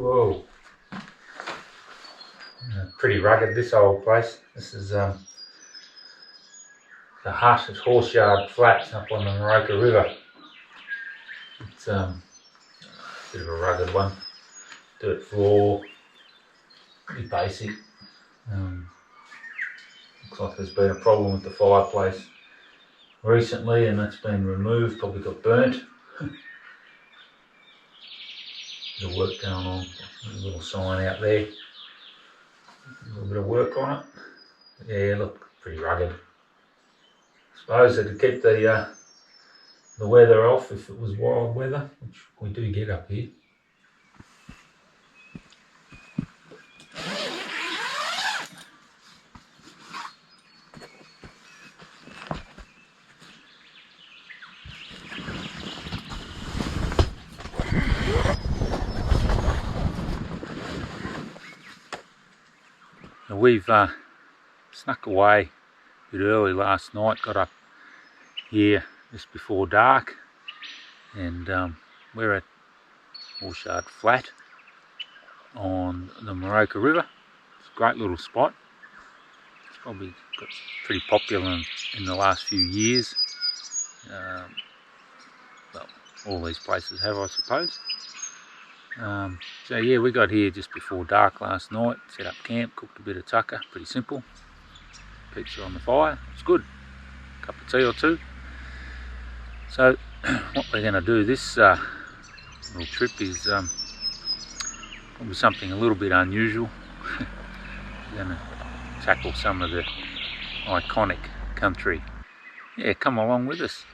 Whoa. Pretty rugged, this old place. This is the hut at Horseyard Flats up on the Morocco River. It's a bit of a rugged one. Dirt floor, pretty basic. Looks like there's been a problem with the fireplace recently and that's been removed, probably got burnt. Bit of work going on, a little sign out there. A little bit of work on it. Yeah, look, pretty rugged. I suppose it'd keep the weather off if it was wild weather, which we do get up here. We've snuck away a bit early last night, got up here just before dark, and we're at Bullshard Flat on the Morocco River. It's a great little spot. It's probably got pretty popular in the last few years. Well, all these places have, I suppose. So yeah, we got here just before dark last night, set up camp, cooked a bit of tucker, pretty simple. Pizza on the fire, it's good. Cup of tea or two. So what we're going to do this little trip is probably something a little bit unusual. We're going to tackle some of the iconic country. Yeah, come along with us.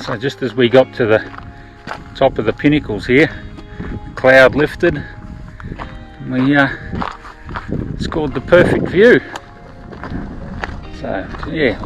So just as we got to the top of the Pinnacles here, the cloud lifted and we scored the perfect view. So yeah,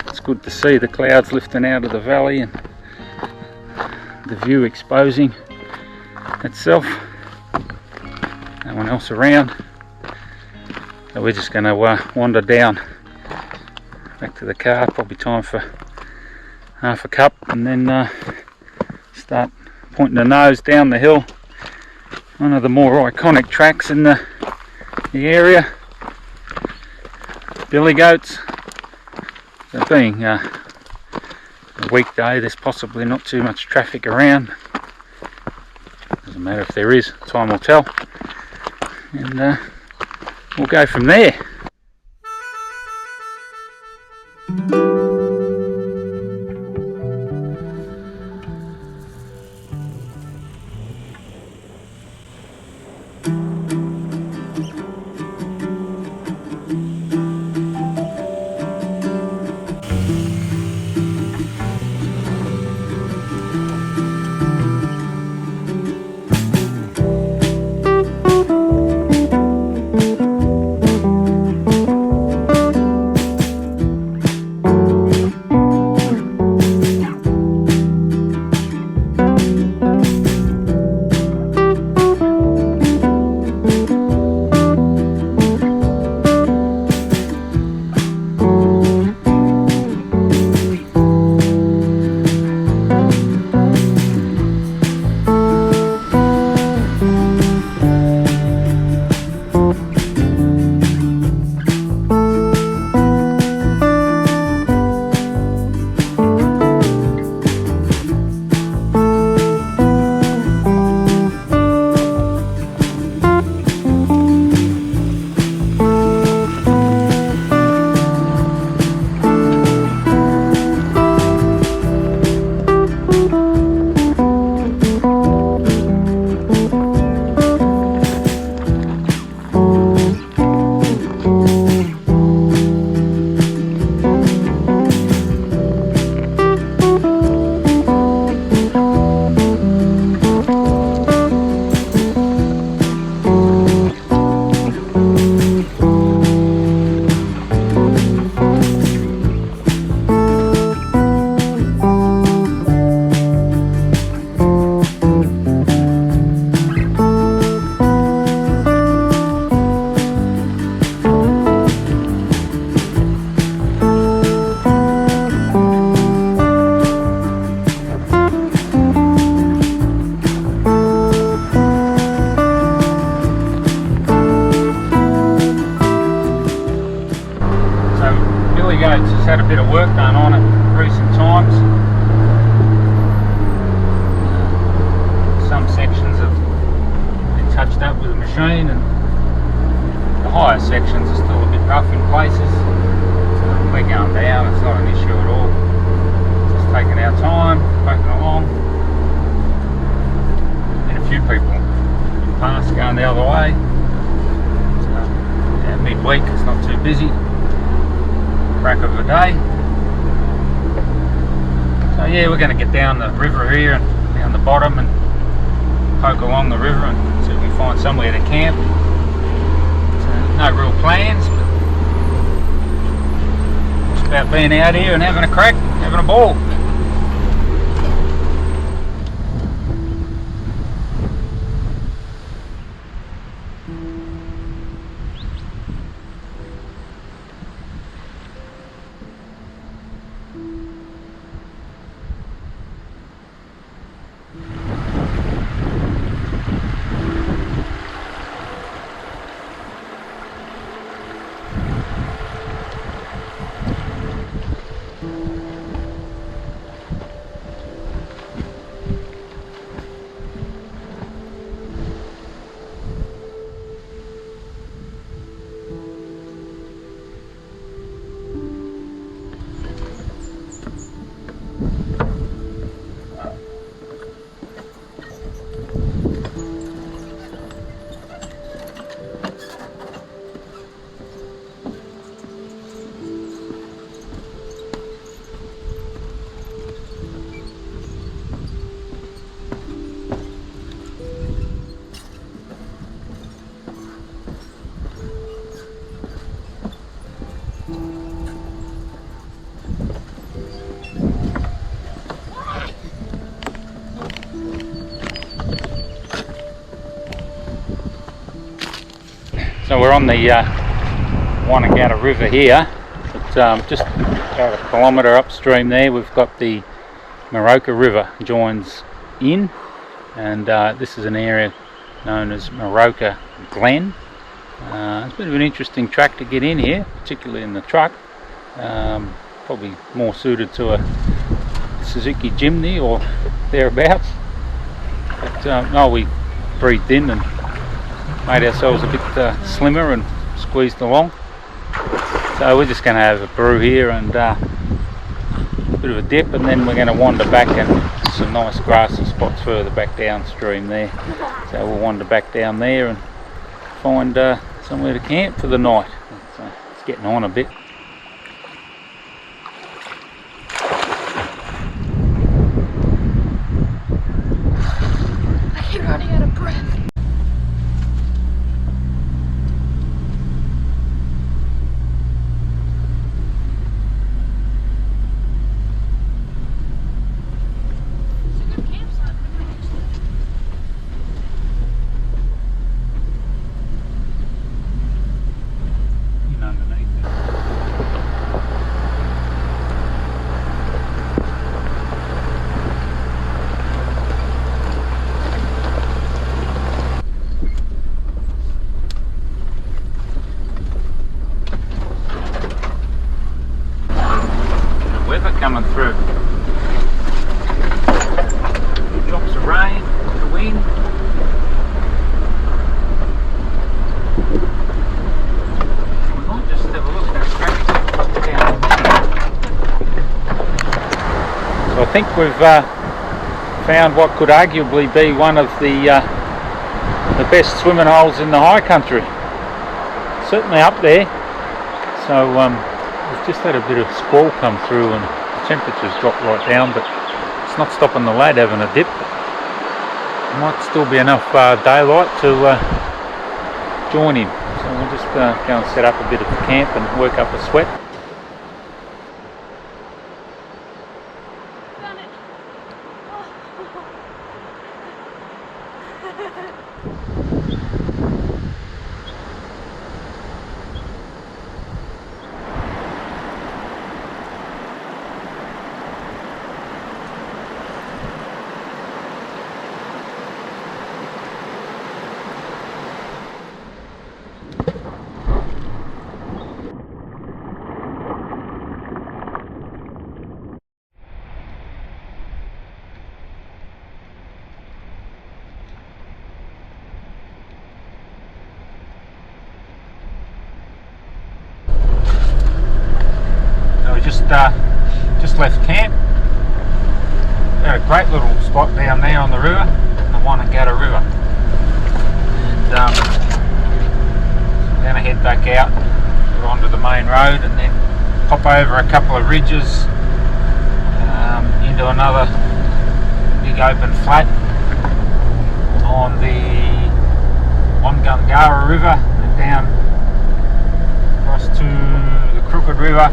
it's good to see the clouds lifting out of the valley and the view exposing itself. No one else around. So we're just going to wander down back to the car, probably time for half a cup, and then start pointing the nose down the hill. One of the more iconic tracks in the the area. Billy goats. So being a weekday, there's possibly not too much traffic around. Doesn't matter if there is, time will tell. And we'll go from there. Had a bit of work done on it in recent times. Some sections have been touched up with a machine, and the higher sections are still a bit rough in places. So we're going down, it's not an issue at all. Just taking our time, poking along. And a few people past going the other way. So, yeah, midweek, it's not too busy. Crack of a day. So yeah, we're going to get down the river here and down the bottom and poke along the river and see if we can find somewhere to camp. So, no real plans, but it's about being out here and having a crack, having a ball. So we're on the Wangungara River here, but just about a kilometre upstream there we've got the Morocco River joins in, and this is an area known as Morocco Glen, It's a bit of an interesting track to get in here, particularly in the truck. Probably more suited to a Suzuki Jimny or thereabouts. But no, we breathed in and made ourselves a bit slimmer and squeezed along. So we're just going to have a brew here and a bit of a dip, and then we're going to wander back, and some nice grassy spots further back downstream there. So we'll wander back down there and find somewhere to camp for the night. So it's getting on a bit. I keep running out of breath. Coming through. Drops of rain, the wind. We might just have a look at that track down there. So I think we've found what could arguably be one of the best swimming holes in the high country. Certainly up there. So we've just had a bit of squall come through and temperatures dropped right down, but it's not stopping the lad having a dip. There might still be enough daylight to join him, so we'll just go and set up a bit of camp and work up a sweat. Done it. Just left camp. Got a great little spot down there on the river, the Wangungara River. And we're going to head back out onto the main road and then hop over a couple of ridges into another big open flat on the Wangungara River and down across to the Crooked River.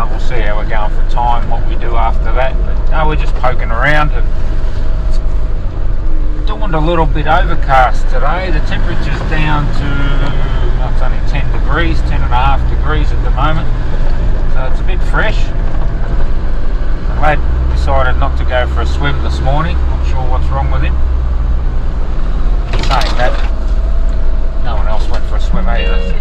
We'll see how we're going for time, what we do after that. But no, we're just poking around. And it's dawned a little bit overcast today. The temperature's down to, well, it's only 10 degrees, 10.5 degrees at the moment. So it's a bit fresh. The lad decided not to go for a swim this morning. Not sure what's wrong with him. Saying that, no one else went for a swim either.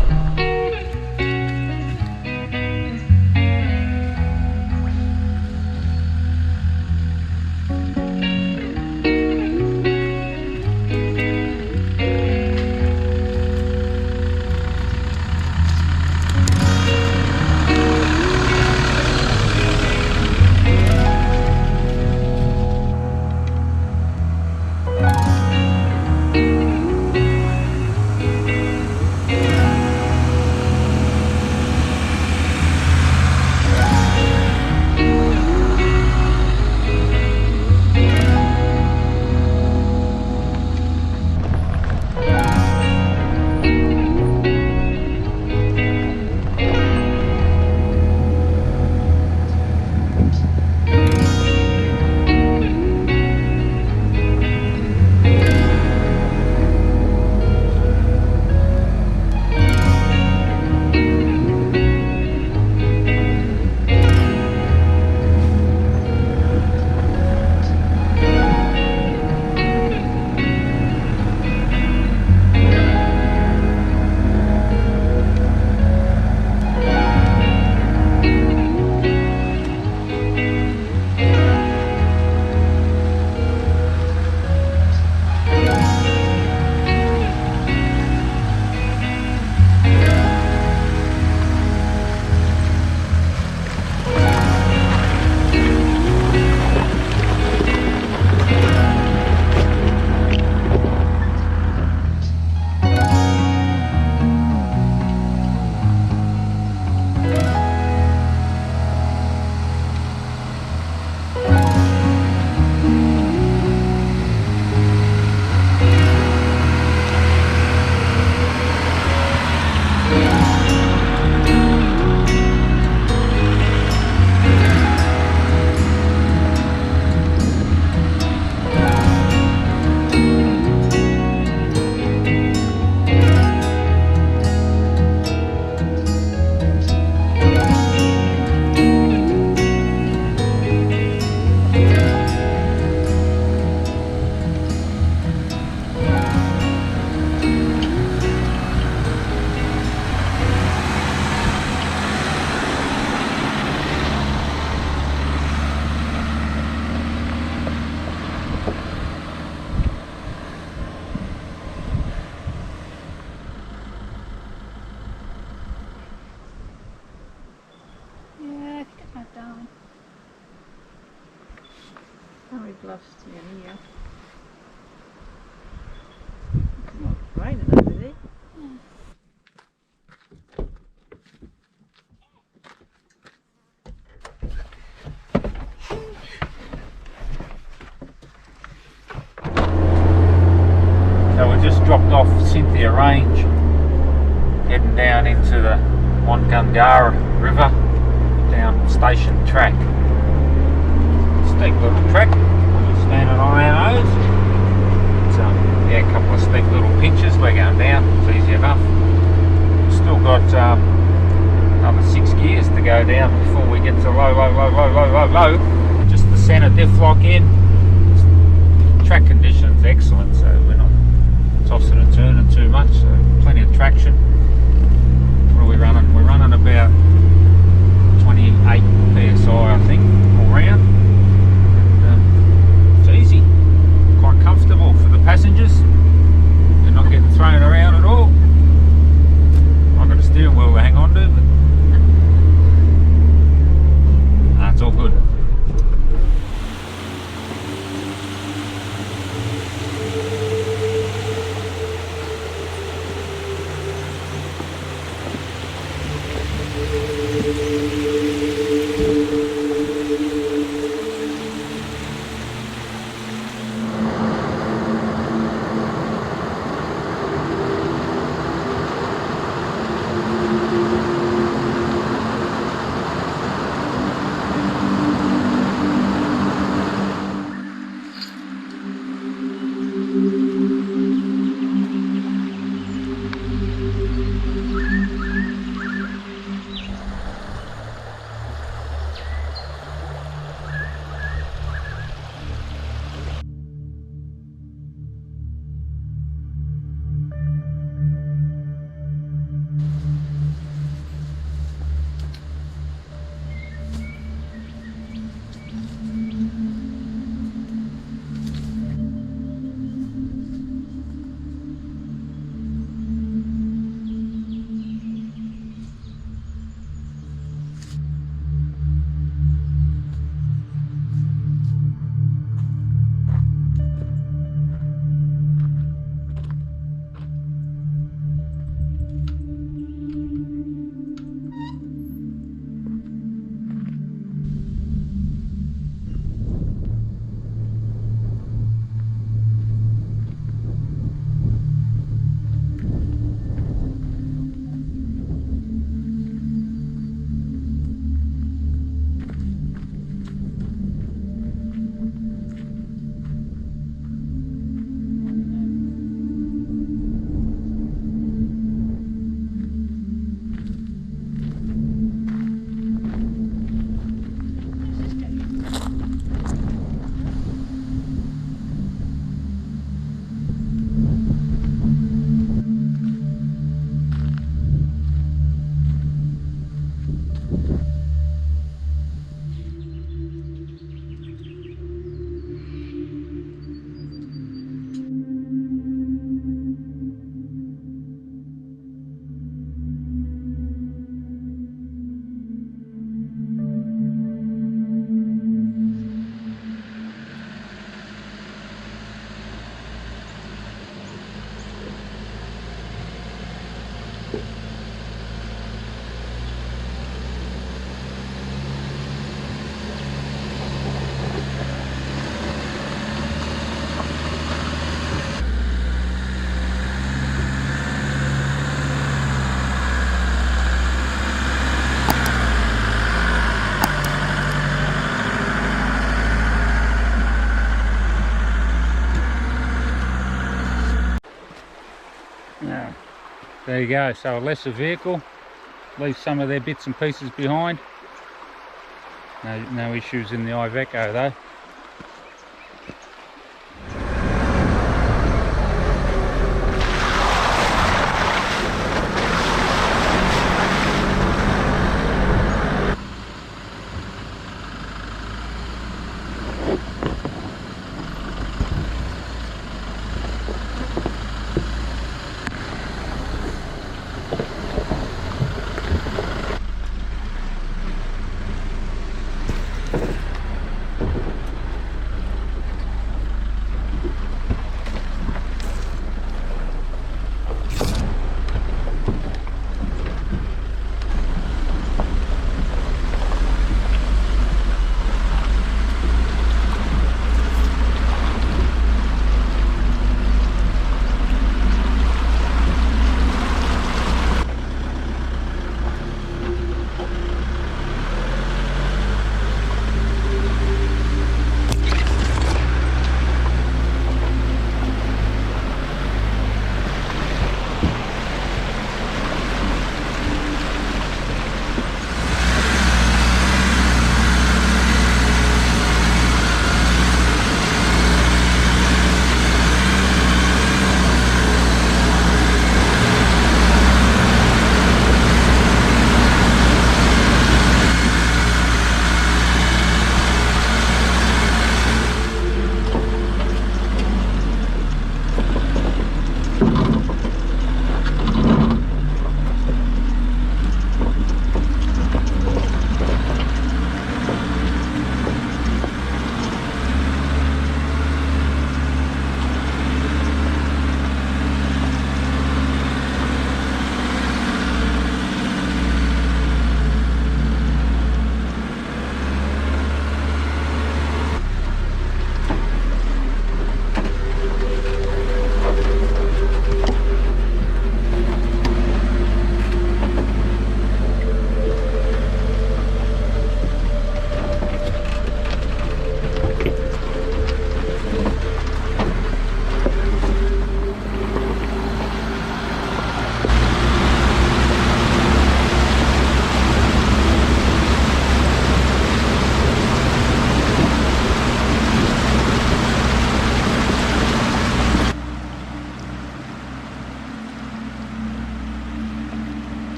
Oh, we've lost him, yeah. Well, it's raining over there. So we just dropped off Cynthia Range, heading down into the Wangungara River, down station track. Steep little track, we're standing on our nose. It's yeah, a couple of steep little pinches, we're going down, it's easy enough. Still got another 6 gears to go down before we get to low. Just the centre diff lock in. Track conditions excellent, so we're not tossing and turning too much, so plenty of traction. What are we running? We're running about 28 psi, I think, all round. And, it's easy, quite comfortable for the passengers. They're not getting thrown around at all. I've got a steering wheel to hang on to, but it's all good. There you go, so a lesser vehicle, leaves some of their bits and pieces behind. No issues in the IVECO though.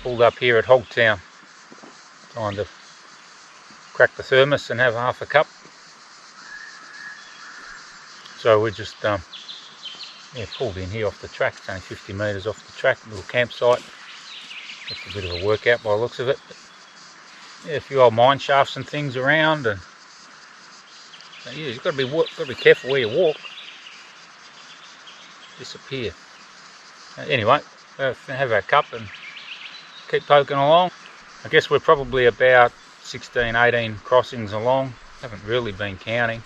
pulled up here at Hogtown, trying to crack the thermos and have half a cup. So we just pulled in here off the track. It's only 50 metres off the track, little campsite. Just a bit of a workout by the looks of it. But, yeah, a few old mine shafts and things around, and so, yeah, you've got to be careful where you walk. Disappear. Anyway, have our cup and keep poking along. I guess we're probably about 16, 18 crossings along. Haven't really been counting.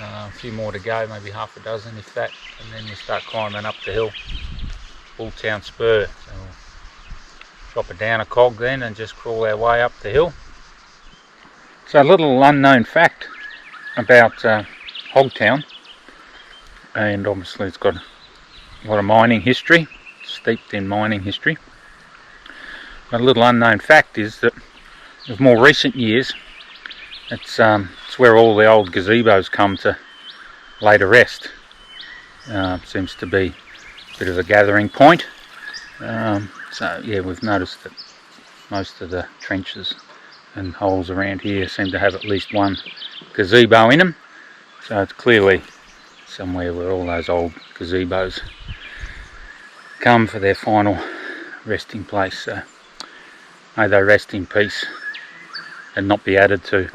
A few more to go, maybe half a dozen if that, and then we start climbing up the hill, Bulltown Spur. So we'll drop it down a cog then and just crawl our way up the hill. So a little unknown fact about Hogtown, and obviously it's got a lot of mining history, steeped in mining history. But a little unknown fact is that of more recent years, it's where all the old gazebos come to lay to rest. Seems to be a bit of a gathering point. So yeah, we've noticed that most of the trenches and holes around here seem to have at least one gazebo in them. So it's clearly somewhere where all those old gazebos come for their final resting place. So may they rest in peace and not be added to.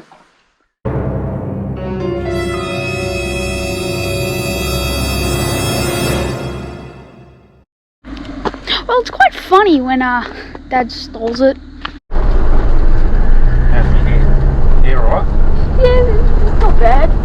Well, it's quite funny when Dad stalls it. How's my hair? Hair alright? Yeah, not bad.